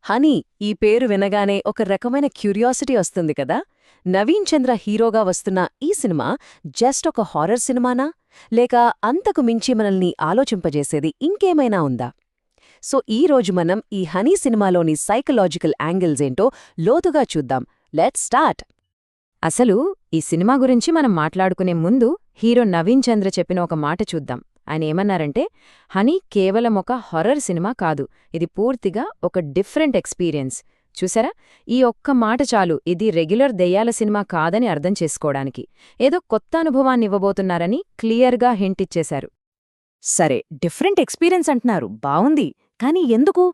Honey ఈ పేరు వినగానే ఒక రకమైన క్యూరియాసిటీ వస్తుంది కదా. నవీన్ చంద్ర హీరోగా వస్తున్న ఈ సినిమా జస్ట్ ఒక హారర్ సినిమానా, లేక అంతకు మించి మనల్ని ఆలోచింపజేసేది ఇంకేమైనా ఉందా? సో ఈరోజు మనం ఈ హనీ సినిమాలోని సైకలాజికల్ యాంగిల్స్ ఏంటో లోతుగా చూద్దాం. Let's start. అసలు ఈ సినిమా గురించి మనం మాట్లాడుకునే ముందు హీరో నవీన్ చంద్ర చెప్పిన ఒక మాట చూద్దాం. ఆయన ఏమన్నారంటే, హనీ కేవలం ఒక హారర్ సినిమా కాదు, ఇది పూర్తిగా ఒక డిఫరెంట్ ఎక్స్పీరియన్స్. చూసారా, ఈ ఒక్క మాట చాలు ఇది రెగ్యులర్ దెయ్యాల సినిమా కాదని అర్థం చేసుకోవడానికి. ఏదో కొత్త అనుభవాన్నివ్వబోతున్నారని క్లియర్గా హింట్ ఇచ్చేశారు. సరే, డిఫరెంట్ ఎక్స్పీరియన్స్ అంటున్నారు, బావుంది. కానీ ఎందుకు?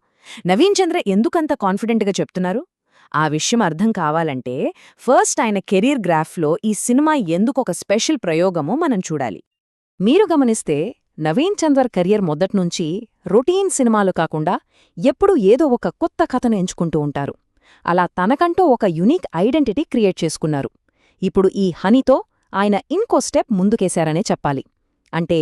నవీన్ చంద్ర ఎందుకంత కాన్ఫిడెంట్గా చెప్తున్నారు? ఆ విషయం అర్థం కావాలంటే ఫస్ట్ ఆయన కెరీర్ గ్రాఫ్లో ఈ సినిమా ఎందుకొక స్పెషల్ ప్రయోగమో మనం చూడాలి. మీరు గమనిస్తే నవీన్ చంద్ర కెరియర్ మొదట్నుంచి రొటీన్ సినిమాలు కాకుండా ఎప్పుడూ ఏదో ఒక కొత్త కథను ఎంచుకుంటూ ఉంటారు. అలా తనకంటూ ఒక యునీక్ ఐడెంటిటీ క్రియేట్ చేసుకున్నారు. ఇప్పుడు ఈ హనీతో ఆయన ఇంకో స్టెప్ ముందుకేశారనే చెప్పాలి. అంటే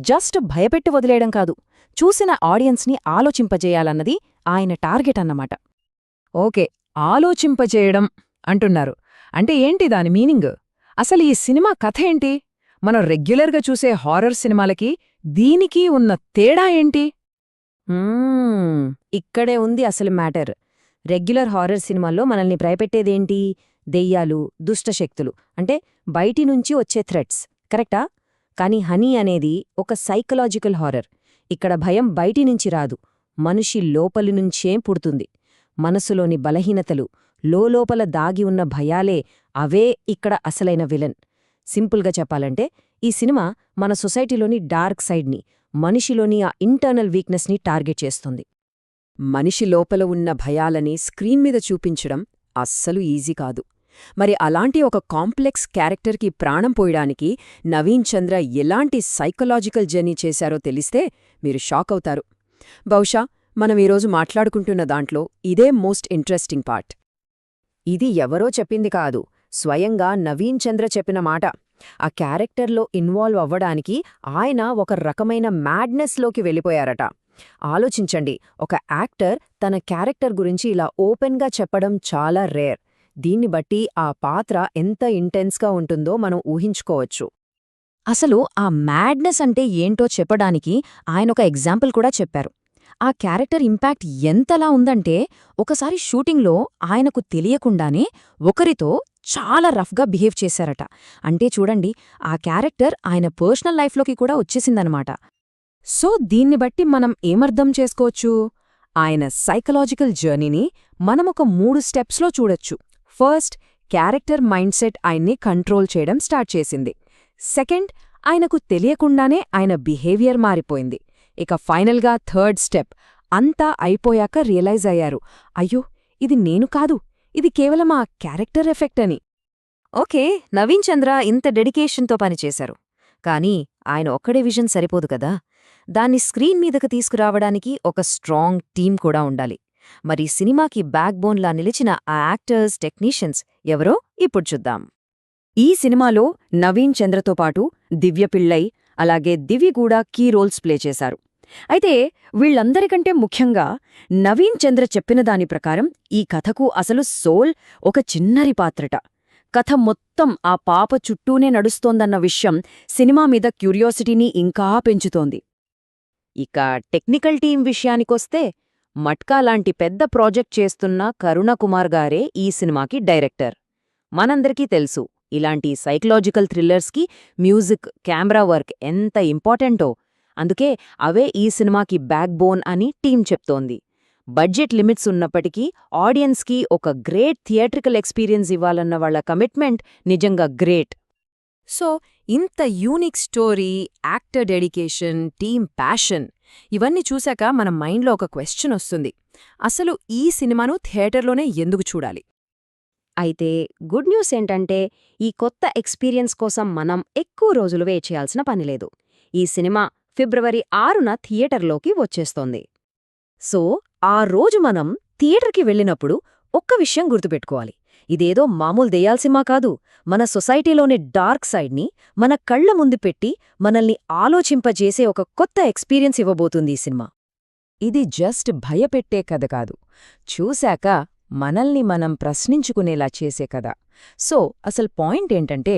జస్ట్ భయపెట్టి వదిలేయడం కాదు, చూసిన ఆడియన్స్ని ఆలోచింపజేయాలన్నది ఆయన టార్గెట్ అన్నమాట. ఓకే, ఆలోచింపజేయడం అంటున్నారు. అంటే ఏంటి దాని మీనింగ్? అసలు ఈ సినిమా కథ ఏంటి? మనం రెగ్యులర్గా చూసే హారర్ సినిమాలకి దీనికి ఉన్న తేడా ఏంటి? ఇక్కడే ఉంది అసలు మ్యాటర్. రెగ్యులర్ హారర్ సినిమాల్లో మనల్ని భయపెట్టేదేంటి? దెయ్యాలు, దుష్టశక్తులు, అంటే బయటి నుంచి వచ్చే థ్రెట్స్, కరెక్టా? కాని హనీ అనేది ఒక సైకలాజికల్ హారర్. ఇక్కడ భయం బయటి నుంచి రాదు, మనిషి లోపలి నుంచే పుడుతుంది. మనసులోని బలహీనతలు, లోలోపల దాగి ఉన్న భయాలే, అవే ఇక్కడ అసలైన విలన్. సింపుల్గా చెప్పాలంటే ఈ సినిమా మన సొసైటీలోని డార్క్ సైడ్ని, మనిషిలోని ఆ ఇంటర్నల్ వీక్నెస్ని టార్గెట్ చేస్తుంది. మనిషి లోపల ఉన్న భయాలని స్క్రీన్ మీద చూపించడం అస్సలు ఈజీ కాదు. మరి అలాంటి ఒక కాంప్లెక్స్ క్యారెక్టర్కి ప్రాణం పోయడానికి నవీన్ చంద్ర ఎలాంటి సైకలాజికల్ జర్నీ చేశారో తెలిస్తే మీరు షాక్ అవుతారు. బహుశా మనం ఈరోజు మాట్లాడుకుంటున్న దాంట్లో ఇదే మోస్ట్ ఇంట్రెస్టింగ్ పార్ట్. ఇది ఎవరో చెప్పింది కాదు, స్వయంగా నవీన్ చంద్ర చెప్పిన మాట. ఆ క్యారెక్టర్లో ఇన్వాల్వ్ అవ్వడానికి ఆయన ఒక రకమైన మ్యాడ్నెస్లోకి వెళ్ళిపోయారట. ఆలోచించండి, ఒక యాక్టర్ తన క్యారెక్టర్ గురించి ఇలా ఓపెన్గా చెప్పడం చాలా రేర్. దీన్ని బట్టి ఆ పాత్ర ఎంత ఇంటెన్స్గా ఉంటుందో మనం ఊహించుకోవచ్చు. అసలు ఆ మ్యాడ్నెస్ అంటే ఏంటో చెప్పడానికి ఆయనొక ఎగ్జాంపుల్ కూడా చెప్పారు. ఆ క్యారెక్టర్ ఇంపాక్ట్ ఎంతలా ఉందంటే, ఒకసారి షూటింగ్లో ఆయనకు తెలియకుండానే ఒకరితో చాలా రఫ్గా బిహేవ్ చేశారట. అంటే చూడండి, ఆ క్యారెక్టర్ ఆయన పర్సనల్ లైఫ్లోకి కూడా వచ్చేసిందనమాట. సో దీన్ని బట్టి మనం ఏమర్థం చేసుకోవచ్చు? ఆయన సైకలాజికల్ జర్నీని మనమొక 3 స్టెప్స్లో చూడొచ్చు. ఫస్ట్, క్యారెక్టర్ మైండ్ సెట్ ఆయన్ని కంట్రోల్ చేయడం స్టార్ట్ చేసింది. సెకండ్, ఆయనకు తెలియకుండానే ఆయన బిహేవియర్ మారిపోయింది. ఇక ఫైనల్గా థర్డ్ స్టెప్, అంతా అయిపోయాక రియలైజ్ అయ్యారు, అయ్యో ఇది నేను కాదు, ఇది కేవలం ఆ క్యారెక్టర్ ఎఫెక్ట్ అని. ఓకే, నవీన్ చంద్ర ఇంత డెడికేషన్తో పనిచేశారు. కానీ ఆయన ఒక్కడే విజన్ సరిపోదు కదా, దాన్ని స్క్రీన్ మీదకు తీసుకురావడానికి ఒక స్ట్రాంగ్ టీం కూడా ఉండాలి. మరి సినిమాకి బ్యాక్బోన్లా నిలిచిన ఆ యాక్టర్స్, టెక్నీషియన్స్ ఎవరో ఇప్పుడు చూద్దాం. ఈ సినిమాలో నవీన్ చంద్రతో పాటు దివ్య పిళ్ళై, అలాగే దివి కూడా కీ రోల్స్ ప్లే చేశారు. అయితే వీళ్లందరికంటే ముఖ్యంగా నవీన్ చంద్ర చెప్పిన దాని ప్రకారం ఈ కథకు అసలు సోల్ ఒక చిన్నరి పాత్రట. కథ మొత్తం ఆ పాప చుట్టూనే నడుస్తోందన్న విషయం సినిమా మీద క్యూరియాసిటీని ఇంకా పెంచుతోంది. ఇక టెక్నికల్ టీం విషయానికొస్తే, మట్కా లాంటి పెద్ద ప్రాజెక్ట్ చేస్తున్న కరుణకుమార్ గారే ఈ సినిమాకి డైరెక్టర్. మనందరికీ తెలుసు, ఇలాంటి సైకలాజికల్ థ్రిల్లర్స్కి మ్యూజిక్, కెమెరా వర్క్ ఎంత ఇంపార్టెంటో. అందుకే అవే ఈ సినిమాకి బ్యాక్ బోన్ అని టీం చెప్తోంది. బడ్జెట్ లిమిట్స్ ఉన్నప్పటికీ ఆడియన్స్కి ఒక గ్రేట్ థియేట్రికల్ ఎక్స్పీరియన్స్ ఇవ్వాలన్న వాళ్ల కమిట్మెంట్ నిజంగా గ్రేట్. సో ఇంత unique story, actor dedication, team passion ఇవన్నీ చూశాక మన మైండ్లో ఒక క్వశ్చన్ వస్తుంది, అసలు ఈ సినిమాను థియేటర్లోనే ఎందుకు చూడాలి? అయితే గుడ్ న్యూస్ ఏంటంటే, ఈ కొత్త ఎక్స్పీరియన్స్ కోసం మనం ఎక్కువ రోజులు వెయిట్ చేయాల్సిన పనిలేదు. ఈ సినిమా ఫిబ్రవరి 6న థియేటర్లోకి వచ్చేస్తోంది. సో ఆ రోజు మనం థియేటర్కి వెళ్ళినప్పుడు ఒక్క విషయం గుర్తుపెట్టుకోవాలి, ఇదేదో మామూలు దెయ్యాల సినిమా కాదు, మన సొసైటీలోని డార్క్ సైడ్ని మన కళ్ల ముందు పెట్టి మనల్ని ఆలోచింపజేసే ఒక కొత్త ఎక్స్పీరియన్స్ ఇవ్వబోతుంది ఈ సినిమా. ఇది జస్ట్ భయపెట్టే కథ కాదు, చూశాక మనల్ని మనం ప్రశ్నించుకునేలా చేసే కథ. సో అసలు పాయింట్ ఏంటంటే,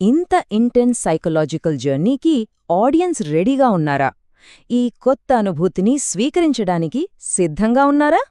ఇంత ఇంటెన్స్ సైకలాజికల్ జర్నీకి ఆడియన్స్ రెడీగా ఉన్నారా? ఈ కొత్త అనుభూతిని స్వీకరించడానికి సిద్ధంగా ఉన్నారా?